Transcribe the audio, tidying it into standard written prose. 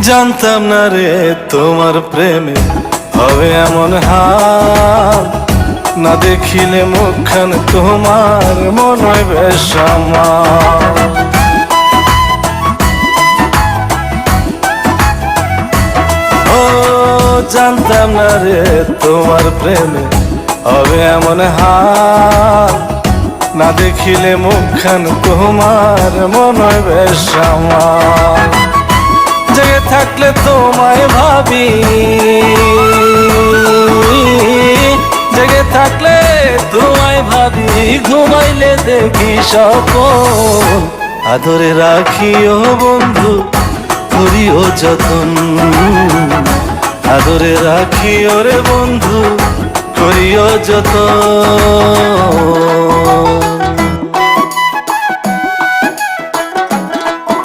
জানতাম না রে তোমার প্রেমে হবে এমন হাল, না দেখিলে মুখখান তোমার মন হয় বেশ আমার। ও জানতাম না রে তোমার প্রেমে হবে এমন হাল, না দেখিলে মুখখান তোমার মন হয় বেশ আমার। জেগে থাকলে তোমায় ভাবি, জেগে থাকলে তোমায় ভাবি, ঘুমাইলে দেখি স্বপ্ন। আদরে রাখিও বন্ধু, করিও যতন, আদরে রাখিও রে বন্ধু, করিও যতন।